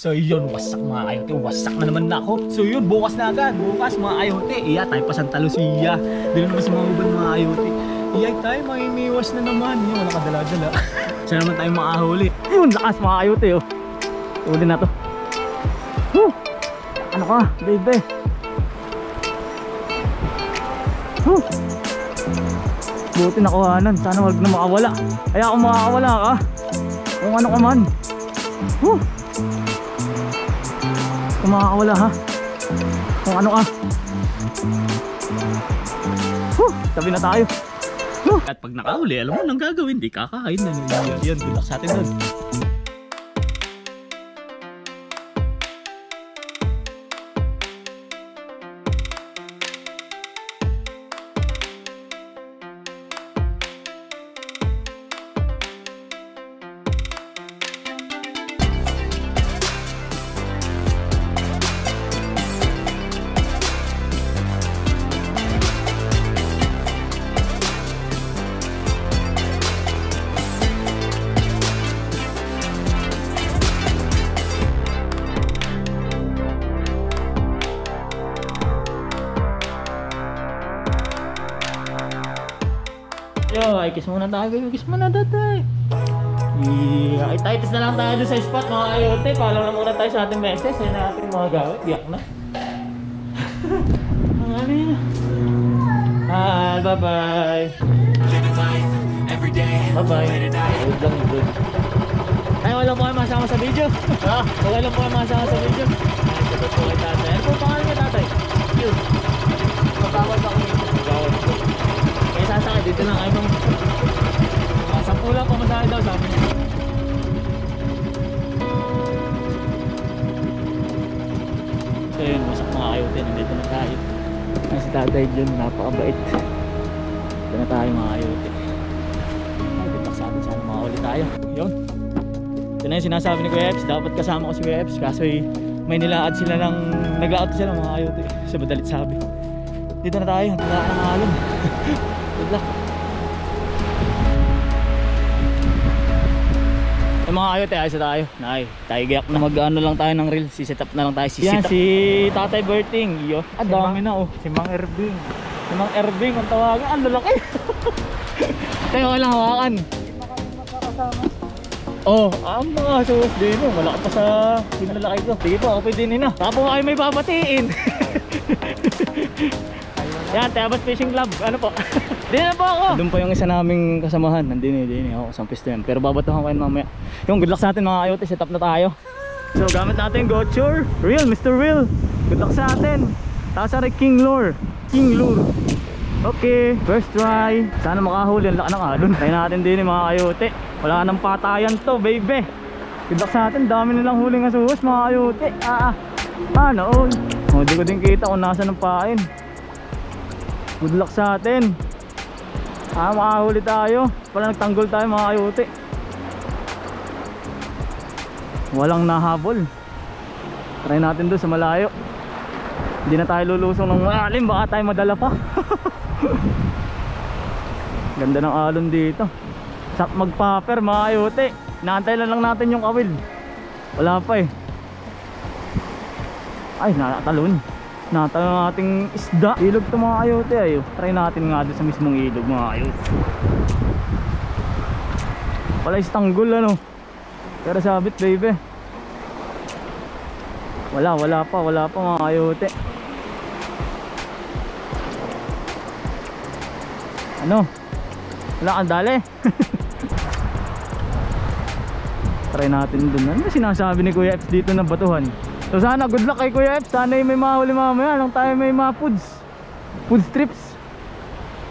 So yun, wasak mga kayote, wasak na naman na ako. So yun, bukas na agad, bukas mga kayote. Iya, tayo pa Santa Lucia. Dito naman sa mga uban mga kayote. Iya, tayo makimiwas na naman. Yun, wala kadala-dala. Saan naman tayo makahuli? Yun, lakas mga kayote oh. Uli na to. Woo! Ano ka, baby? Woo! Buti nakuhanan, sana wag na makawala. Kaya kung makakawala ka, kung ano ka man. Woo! Kung makakawala ha, kung ano ka. Woo! Tabi na tayo. Woo! At pag nakahuli, alam mo lang gagawin, di kakain na. Yan, good luck sa atin doon. Yo, ay kiss muna tayo, baby. Kiss muna tatay. Yeah, ititis na lang tayo sa spot mga kayote. Paalam na muna tayo sa ating meses. Yan na ating mga gawit. Diyak na. Ang ano yun. Bye-bye. Bye-bye. Good lang, good. Ay, wala po kayo masama sa video. Wala po kayo masama sa video. Ay, sagot po kay tatay. Ano po pangalan niya tatay? Cute. Magkawal ba kami? Magkawal po. Kaya sasakay dito lang kayo mga 10 lang pumasakay daw sabi niya. So yun, masak mga kayote, nandito na tayo. Ay, si tatay dyan, napakabait. Dito na tayo mga kayote. Ay, ditak sa atin, sana makawali tayo. Yun, ito na yung sinasabi ni Kuya Eps. Dapat kasama ko si Kuya Eps, kaso may nilaad sila ng nag-out sila mga kayote sa Badalit sabi. Dito na tayo, wala ka ng alon. Good luck. Yung mga kayote, ayos na tayo. Tayo gayak na mag-ano lang tayo ng reel. Si-set up na lang tayo. Yan, si Tatay Berting. Iyo. Dami na oh. Si Mang Erbing. Si Mang Erbing ang tawagan. Ang lalaki. Tayo ko lang hawakan. Hindi pa kami magkakasama. Oh, ang mga sus din oh. Wala ka pa sa pinalalaki ko. Sige po, ako pwede din na. Tapos kayo may babatiin. Yan, Tayabas Fishing Club. Ano po? Di na po ako. Doon pa yung isa naming kasamahan. Nandini ako sa pisto yan. Pero babatuhan ko yun mamaya. Yung good luck sa atin mga kayote. Set up na tayo. So gamit natin yung Goture Reel, Mr. Reel. Good luck sa atin. Tapos sa King Lure. Okay, first try. Sana makahuli. Ang laki ng alon. Tayo natin din mga kayote. Wala nang patayan to, baby. Good luck sa atin. Dami nilang huling asuhos mga kayote. Noon. Di ko din kita kung nasa ng pain. Good luck sa atin. Makahuli tayo. Pala nagtanggol tayo mga kayote. Walang nahabol. Try natin doon sa malayo. Hindi na tayo lulusong ng malalim. Baka tayo madala pa. Ganda ng alon dito. Sak magpaper mga kayote. Naantay lang natin yung kawil. Wala pa eh. Ay, nakatalon. Natanong nating isda. Ilog to mga kayote ayo. Try natin nga doon sa mismong ilog mga kayote. Wala istanggol ano. Pero sabit baby. Wala pa mga kayote. Ano? Wala kang dali. Try natin dun. Ano sinasabi ni Kuya Eps dito ng batuhan? So sana good luck kay Kuya Eps. Sana may mahuli mamaya. Nang tayo may mga food strips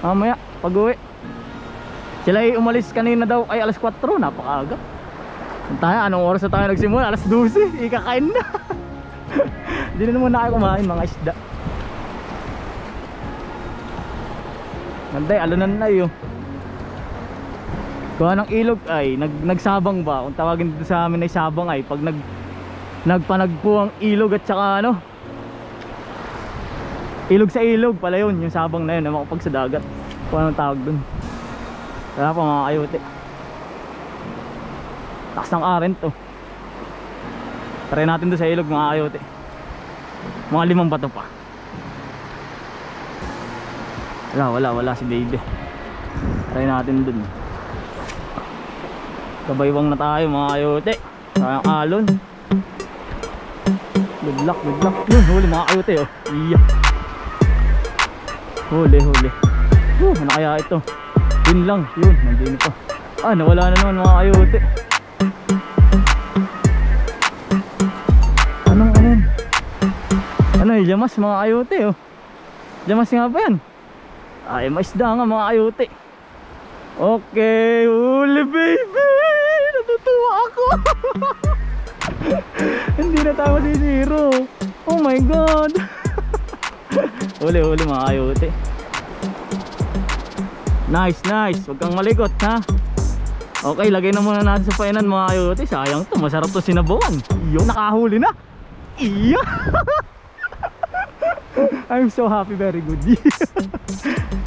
mamaya pag uwi. Sila ay umalis kanina daw ay alas 4. Napakaaga. Tayo, anong oras na tayo nagsimula? Alas 12. Ikakain na. Hindi na naman na kayo kumain mga isda. Nanday, alunan na yun. Kuha ng ilog ay nagsabang ba? Kung tawagin dito sa amin ay sabang ay pag nagpanagpo ang ilog at saka ano, ilog sa ilog pala yun, yung sabang na yun na makapag sa dagat. Kung anong tawag dun. Kaya pa mga kayote. Takas ng current to. Try natin doon sa ilog mga kayote. Mga 5 bato pa. Wala si baby. Try natin doon. Kabaywang na tayo mga kayote. Sayang alon. Good luck. Yun, huli mga kayote oh. Iya. Huli. Ano kaya ito? Yun lang, yun, nandun pa. Nawala na naman mga kayote. Ano yamas mga kayote oh. Yamas nga ba yan? Ay, maisda nga mga kayote. Okay, huli baby. Natutuwa ako. Hindi na tayo zero. Oh my god. Huli mga kayote. Nice. Huwag kang malikot ha. Okay, lagay na muna natin sa painan mga kayote. Sayang to, masarap to sinabawan. Iyo, nakahuli na. Iya. I'm so happy, very good.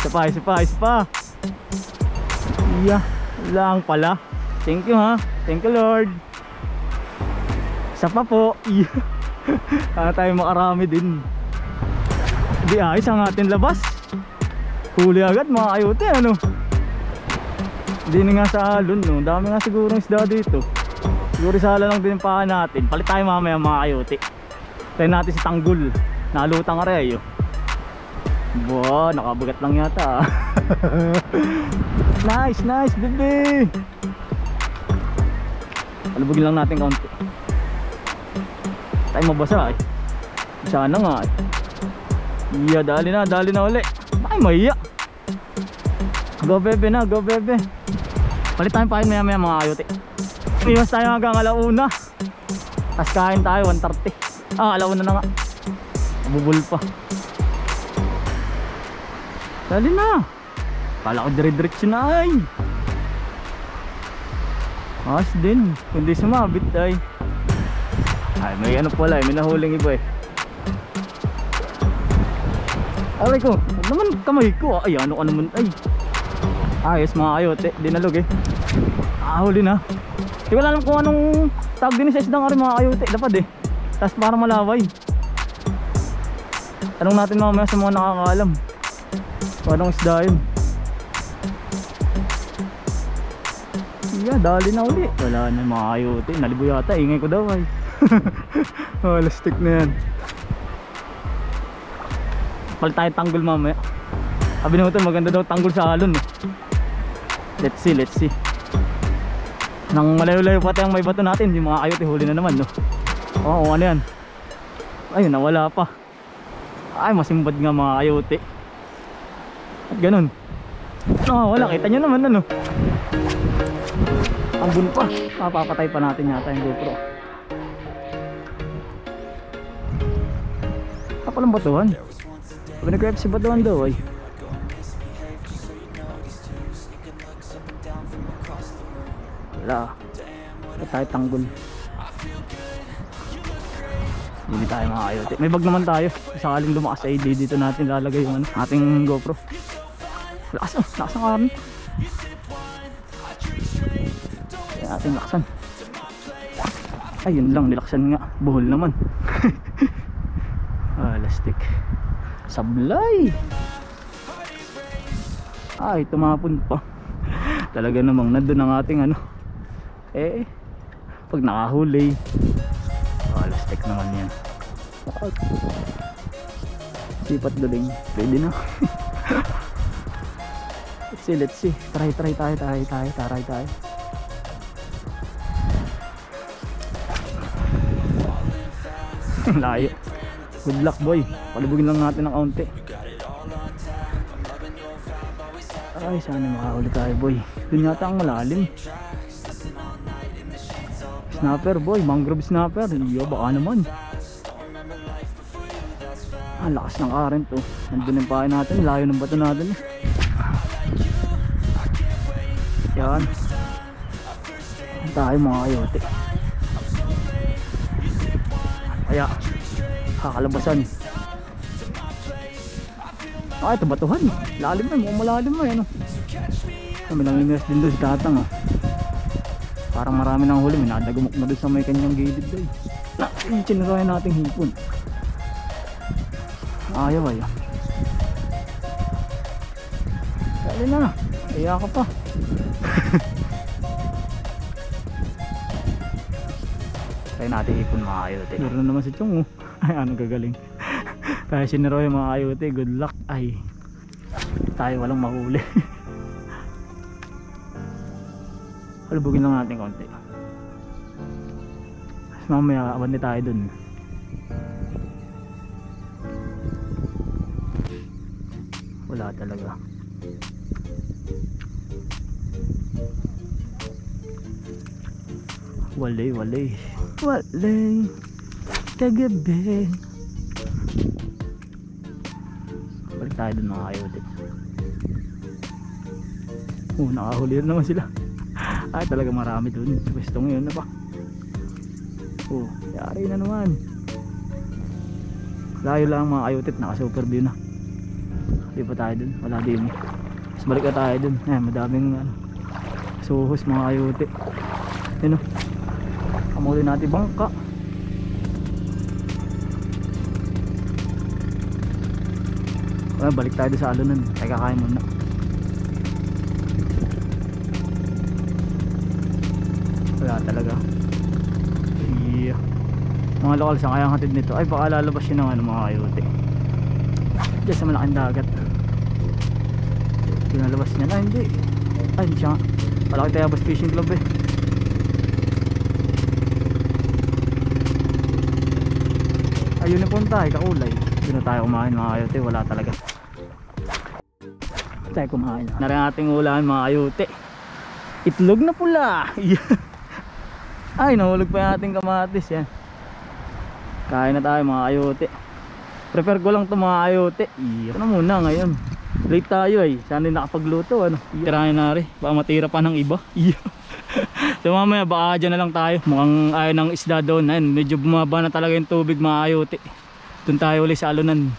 Isa pa. Iya, lang pala. Thank you ha. Thank you Lord. Isa pa po. Iya. Para tayo makarami din. Di ayos ang ating labas. Huli agad mga kayote ano. Hindi na nga sa alon no. Dami nga siguro isda dito. Siguro sala lang din yung paa natin. Palit tayo mamaya mga kayote. Try natin si tanggol. Nalutang ka rin Wow, nakabagat lang yata Nice baby. Palubugin lang natin kaunti. Tayo mabasa Sana nga Iya, dali na uli. Ay, mahiya. Go bebe. Palit tayo pahin maya mga kayote. Iwas tayo hanggang alauna. Tas kain tayo 1:30. Alauna na nga. Bubul pa. Dali na. Kala ko dire-diretso na ay. As din. Kundi sumabit ay. Ay, may ano pala may nahuling iba Aray ko, naman kamay ko. Ay, ano ka naman ay. Ayos mga kayote, dinalog huli na. Di ko alam kung anong tawag din sa isdang ari mga kayote. Dapat Tapos parang malaway. Tanong natin mamaya sa mga nakakaalam. Anong isda yun? Yeah, dali na uli. Wala na mga kayote. Nalibo yata, ingay ko daw ay. Lastik na yan. Palit tayo tanggol mamaya. Sabi naman ito, maganda daw tanggol sa alon Let's see. Nang malayo-layo pati ang may bato natin. Yung mga kayote huli na naman Oo, ano yan? Ayun, nawala pa. Ay, masimbad nga mga kayote. At ganun. Wala, kita nyo naman Ambun pa. Papapatay pa natin yata yung GoPro. Kapalang batuhan. Sabi nag-grab si batuhan daw ay. Wala tayo tanggol. Hindi tayo mga kayote. May bag naman tayo. Sakaling lumakas ay dito natin lalagay yung ating GoPro. Lakas ang karan. Kaya natin laksan. Ayun lang, nilaksan nga. Buhol naman. Lastik. Sablay. Ay, tumapon pa. Talaga namang nandun ang ating pag nakahuli. Lastik naman yan. Sipat duling. Pwede na. Let's see. Try tayo. Layo. Good luck boy. Palibugin lang natin ng kaunti. Ay, sana makahuli tayo boy. Doon yata ang malalim. Snapper boy, mangrove snapper. Iyo, baka naman. Lakas ng current Nandun yung pahay natin, layo ng bato natin Yan. Tayo mga kayote. Kaya kakalabasan. Ito batuhan. Lalim na, mukhang malalim na Kami namimiras din doon si tatang Parang marami nang huli. May nadagumok na doon sa may kanyang gilid Sinirayan nating hipon. Ayaw. Dali na. Iya ka pa. Kaya natin hipon mga kayote. Meron na naman si Chong. Ay, ano gagaling. Kaya sinirayan mga kayote. Good luck. Ay, tayo walang mahuli. Halubugin lang natin konti. Mamaya abante tayo dun. Wala talaga. Walay kagabi. Balik tayo dun mga kayote. Nakahuli na naman sila. Ay talaga marami dun. Pwestong yun na ba? Yari na naman. Layo lang mga kayotit. Naka super view na. Di pa tayo dun. Wala din. Mas balik na tayo dun. Madaming suhos mga kayotit. Yun o. Kamuli natin bangka. Balik tayo dun sa alunan. Ay kakain muna. Wala talaga. Mga lokal sa kayang hatid nito. Ay baka lalabas yun ng mga kayote diyan sa malaking dagat. Pinalabas niya na. Hindi. Ay hindi siya nga. Palaki tayo Bass Fishing Club eh. Ayun na punta kakulay. Doon na tayo kumain mga kayote. Wala talaga. Tayo kumain. Narin ating ulan mga kayote. Itlog na pula. Ay nahulog pa yung ating kamatis yan. Kain na tayo mga kayote. Prepare ko lang ito mga kayote. Ito na muna ngayon. Late tayo ay. Sana nakapagluto ano. Tirahin na rin. Baka matira pa ng iba. So mamaya baka dyan na lang tayo. Mukhang ayaw ng isda doon. Ayun, medyo bumaba na talaga yung tubig mga kayote. Doon tayo ulit sa alunan.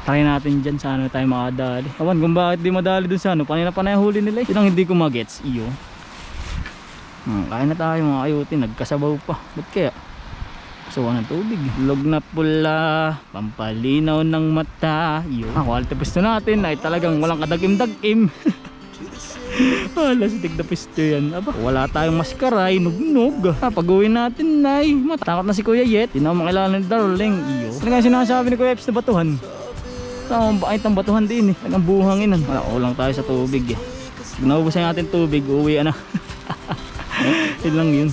Try natin dyan. Sana tayo makadali. Awan kung bakit di madali doon sa ano. Panay na huli nila eh. Yun ang hindi ko magets. Kain na tayo mga kayote. Nagkasabaw pa. Ba't kaya? Sawa ng tubig. Log na pula, pampalinaw ng mata. Quality pisto natin ay talagang walang kadagim-dagim. Lastig na pisto yan. Aba, wala tayong maskaray, nugnog. Pag uwi natin ay matakot na si Kuya Yet. Di na makilala ni Darling. Talagang sinasabi ni Kuya Eps na batuhan. Tamang bakit ang batuhan din eh. Talagang buhangin. Wala ko lang tayo sa tubig eh. Pag naubusan natin tubig, uwi na. Yun lang yun.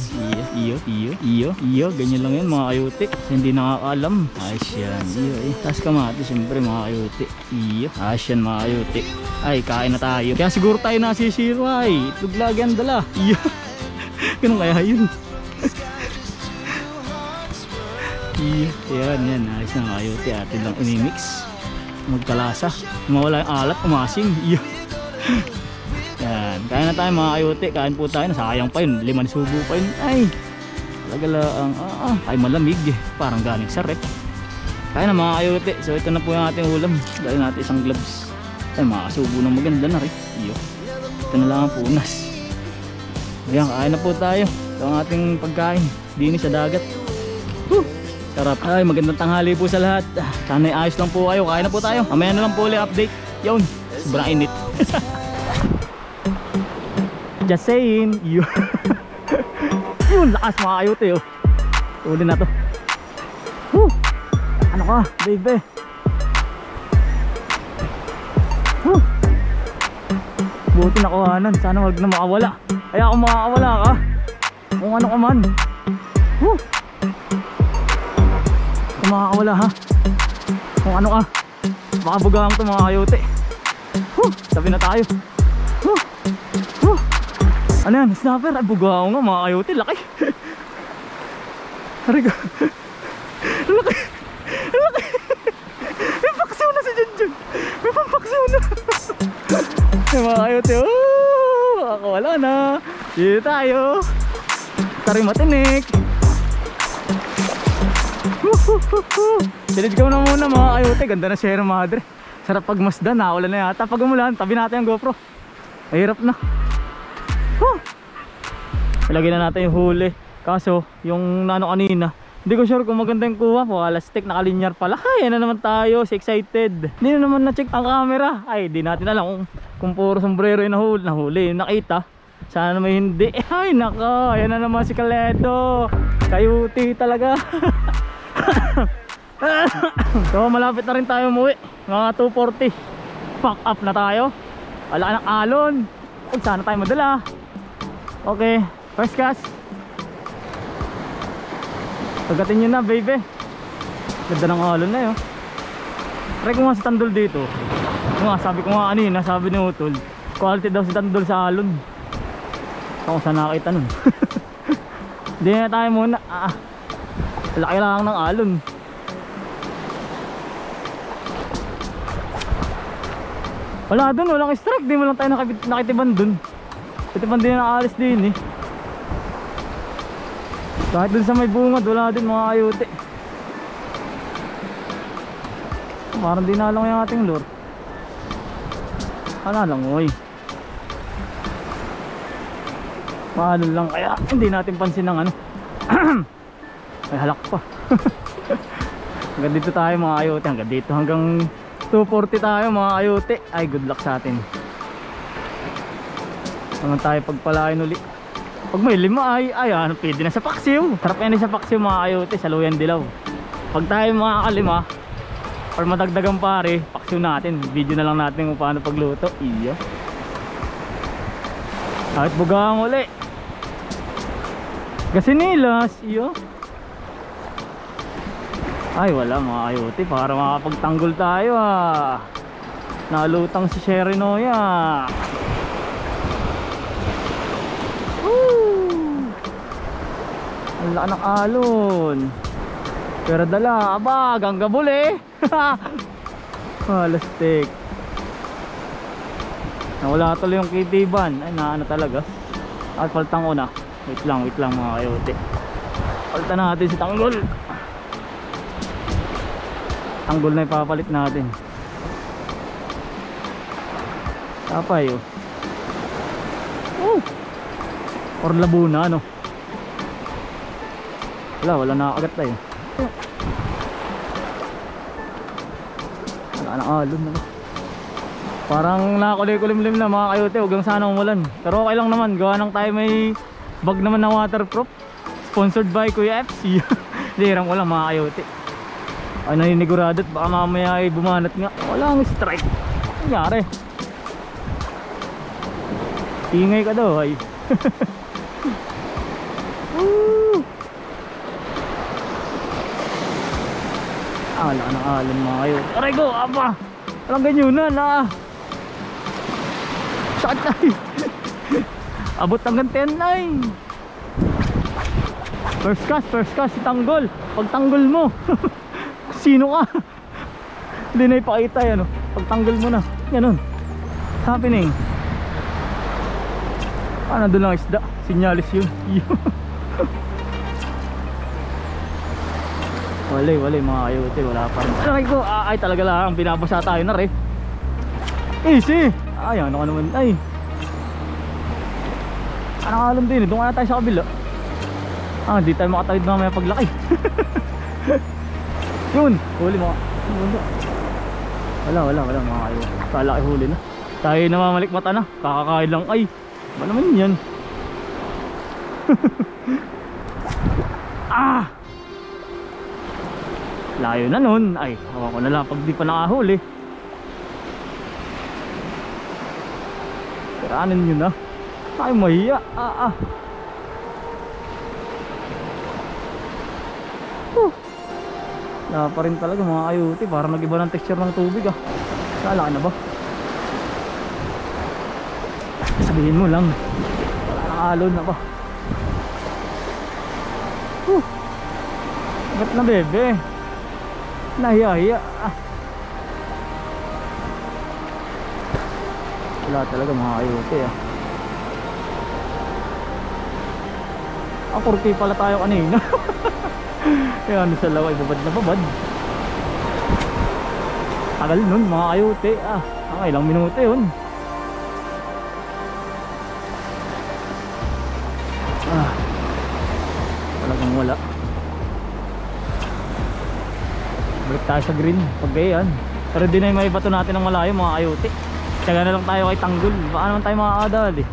Iyo. Ganyan lang yun mga kayote. Hindi nakakaalam. Ayos yan. Tas kamati siyempre mga kayote. Ayos yan mga kayote. Ay kain na tayo. Kaya siguro tayo nasisiro ay. Itlog lagi ang dala. Ganun kaya yun. Yan. Ayos na mga kayote. Atin lang inimix. Magkalasa. Mawala yung alat. Umasing. Yan, kain na tayo mga kayote. Kain po tayo, nasayang pa yun. 5 subo pa yun. Ay, talaga lang. Ay malamig eh. Parang galing sa rep. Kain na mga kayote. So ito na po yung ating ulam. Dahil natin isang gloves. Ay mga subo na maganda na rin. Ito na lang ang punas. Ayan, kain na po tayo. Ito ang ating pagkain. Dinis sa dagat. Sarap. Ay, magandang tanghali po sa lahat. Sana ayos lang po kayo. Kain na po tayo. Mamaya na lang po ulit update. Yun, sobrang init. Just saying. Yun, lakas mga kayote uli na to. Ano ka baby? Buti nakuhanan. Sana wag na makawala. Kaya kung makawala ka, kung ano ka man, kung makawala ha, kung ano ka, baka bugang to mga kayote. Tabi na tayo. Ano yan? Snapper? Ay bugaw nga mga kayote. Laki. Hariga. Laki. May paksiw na si Junjun. May pampaksiw na. Ay mga kayote. Makakawala na. Dito tayo. Taring matinik. Silid ka na muna mga kayote. Ganda na Sierra Madre. Sarap pagmasdan. Nakawala na yata. Pag umulan, tabi natin ang GoPro. Mahirap na. Ilagay na natin yung huli. Kaso yung nano kanina Hindi ko sure kung maganda yung kuha po. Stick nakalinyar pala. Ay, yan na naman tayo. Si excited. Hindi na naman na-check ang camera. Ay, di natin alam kung puro sombrero yung nahuli. Nakita. Sana may hindi. Ay, nako. Yan na naman si Kaledo. Kayuti talaga. So, malapit na rin tayo umuwi. Mga 2:40. Pack up na tayo. Wala ng alon. Huwag sana tayo madala. Okay. First cast. Pagkatin nyo na, baby. Ganda ng alon na yun. Try ko nga si Tandol dito. Sabi ko nga kanina, sabi ni Utol, quality daw si Tandol sa alon. Ako saan nakakita nun. Hindi na tayo muna. Laki lang ng alon. Wala dun, walang strike. Di mo lang tayo nakitiban dun. Kitiban din ang alis din eh. Kahit dun sa may bungad, wala din mga kayote. Parang di nalang yung ating lure. Lang oy. Paano lang kaya hindi natin pansin ng ano. May halak pa. Hanggang dito tayo mga kayote. Hanggang dito hanggang 2:40 tayo mga kayote. Ay, good luck sa atin. Naman tayo pagpalain uli. Pag may 5 ay ano, pwede na sa paksiw. Sarap yan sa paksiw mga kayote, sa Luyan Dilaw. Pag tayo makakalima or madagdagang pare, paksiw natin. Video na lang natin kung paano pagluto. Iya. Kahit bugang uli. Gasinilas, iyo. Ay wala mga kayote, para makapagtanggol tayo Nalutang si Sherinoya. Ang laki ng alon. Pero dala, abag, ang gabol eh. Lastik. Nawala tuloy yung kitiban. Ay naano talaga. At paltang ko na. Wait lang mga kayote. Paltan natin si Tanggol. Tanggol na ipapalit natin. Tapay oh. Or Labuna ano. Wala nakakagat tayo. Wala na alon na. Parang nakakulim-kulim na mga kayote. Huwag lang sana umulan. Pero okay lang naman. Gawa nang tayo may bag naman na waterproof. Sponsored by Kuya FC. Lirang ko lang mga kayote. Ay naninigurado at baka mamaya ay bumanat nga. Walang strike. Nangyari. Ingay ka daw ay. Wala ng alon mga kayote. Aray ko, apa. Walang ganyunan sakit ay. Abot hanggang 10 ay. First cast si Tanggol. Pag tanggol mo sino ka? Hindi na ipakita yan pag tanggol mo na ganun happening. Nandun lang isda. Sinyalis yun. Wala mga kayote. Wala pa rin. Aray ko ay talaga lang binabasa tayo na rin. Easy. Ay ano ka naman ay. Anong alam din doon kaya tayo sa kabila. Di tayo makatawid mamaya paglaki. Yun huli mo. Wala mga kayote. Kalaki huli na. Tayo namamalikmata na. Kakakain lang ay. Ba naman yan. Layo na nun. Ay hawa ko na lang pag di pa nakahuli. Karanin nyo na. Ay mahiya. Wala pa rin talaga mga kayote. Parang nag-iba ng texture ng tubig Lalaki na ba? Sabihin mo lang. Wala nang alon na ba? Ba't na bebe? Nahiya-hiya Wala talaga mga kayote Kurti pala tayo kanina. Kaya ano sa laway, babad na babad. Tagal nun mga kayote ilang minuto yun. Talagang wala. Balik tayo sa green pag ganyan. Pero di na yung may bato natin ng malayo mga kayote. Tsaga na lang tayo kay Tanggol. Baka naman tayo makakadali.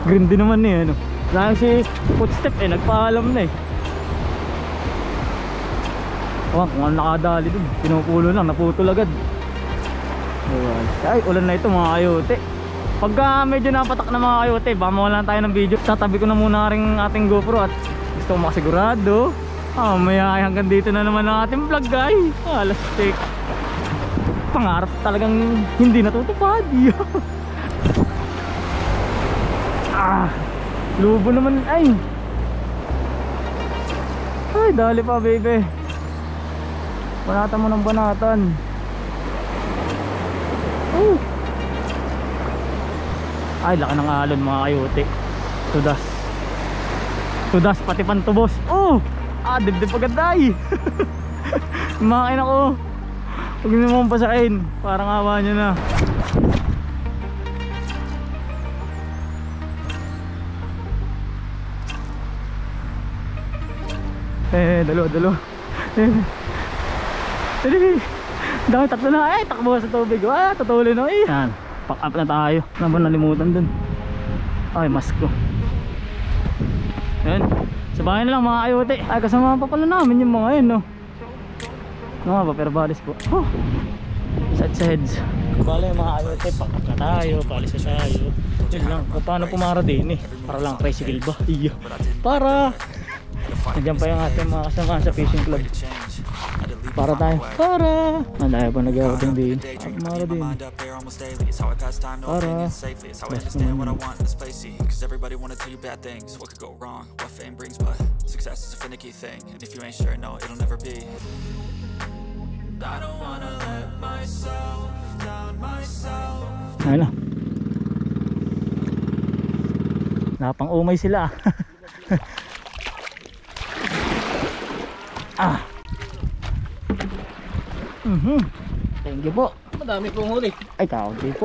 Green din naman eh ano. Dahil si Footstep eh nagpaalam na eh. Kung ano nakadali dun, pinupulo lang, naputol agad. Ay, ulan na ito mga kayote. Pagka medyo napatak na mga kayote, baka mawalan tayo ng video. Tatabi ko na muna rin ating GoPro at gusto ko makasigurado. Maya hanggang dito na naman ang ating vlog guys. Lastik. Pangarap talagang hindi natutupad. Lubo naman ay. Ay, dali pa baby. Banatan mo ng banatan. Ay, laki ng alon mga kayote. Tudas pati pantubos. Dibdib paganday. Makain ako. Huwag nyo naman pasakin. Parang awa nyo na. Dalo. Dami, tatlo na. Takbo sa tubig. Tutuloy na. Yan, pack up na tayo. Naman nalimutan dun. Ay, mask ko. Yan, sa bahay na lang mga kayote. Ay, kasama pa pala namin yung mga yun, no? Mga paperbalis po. Set sa heads. Bale mga kayote, pack up na tayo. Balis na tayo. Yun lang, paano pumara din eh. Para lang tricycle ba? Iyo. Para nandiyan pa yung ating mga kasama sa fishing club. Para tayo. Dahil pa nag-outing din. Pumara din. Para best naman. Everybody wanna tell you bad things, what could go wrong, what fame brings, but success is a finicky thing, and if you ain't sure, no, it'll never be. I don't wanna let myself down myself. Ayun na. Napang-umay sila. Thank you po. Madami pong huli. Ay, kaunti po.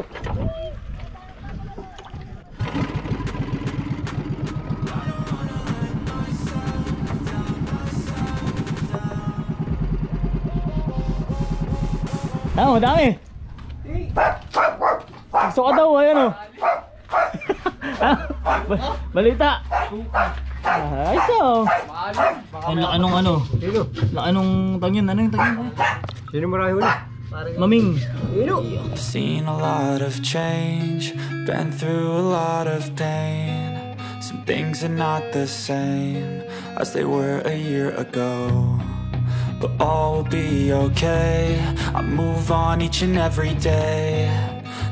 Madami. Gusto ka daw, ayan o. Balita. Ay, so. Ang laki nung ano. Laki nung tangin. Ano yung tangin? Sino marami huli? Maming. I've seen a lot of change, been through a lot of pain. Some things are not the same as they were a year ago, but all will be okay. I move on each and every day.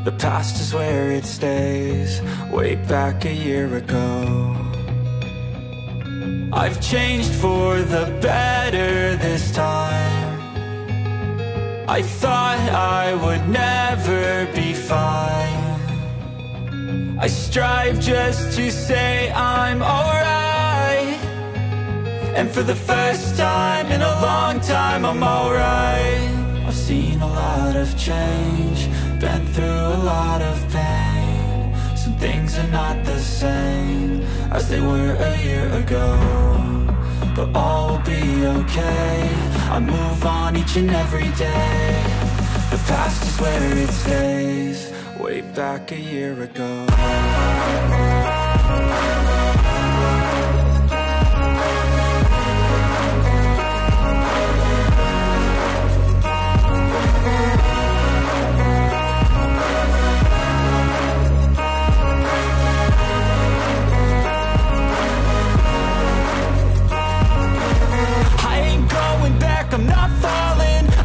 The past is where it stays, way back a year ago. I've changed for the better this time. I thought I would never be fine. I strive just to say I'm alright, and for the first time in a long time I'm alright. I've seen a lot of change, been through a lot of pain. Some things are not the same as they were a year ago, but all will be okay. I move on each and every day. The past is where it stays, way back a year ago.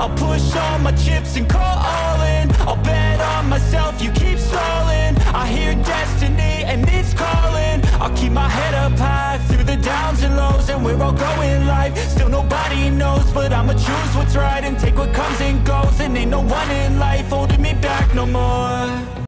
I'll push all my chips and call all in. I'll bet on myself, you keep stalling. I hear destiny and it's calling. I'll keep my head up high through the downs and lows, and we're all going life. Still nobody knows, but I'ma choose what's right and take what comes and goes. And ain't no one in life holding me back no more.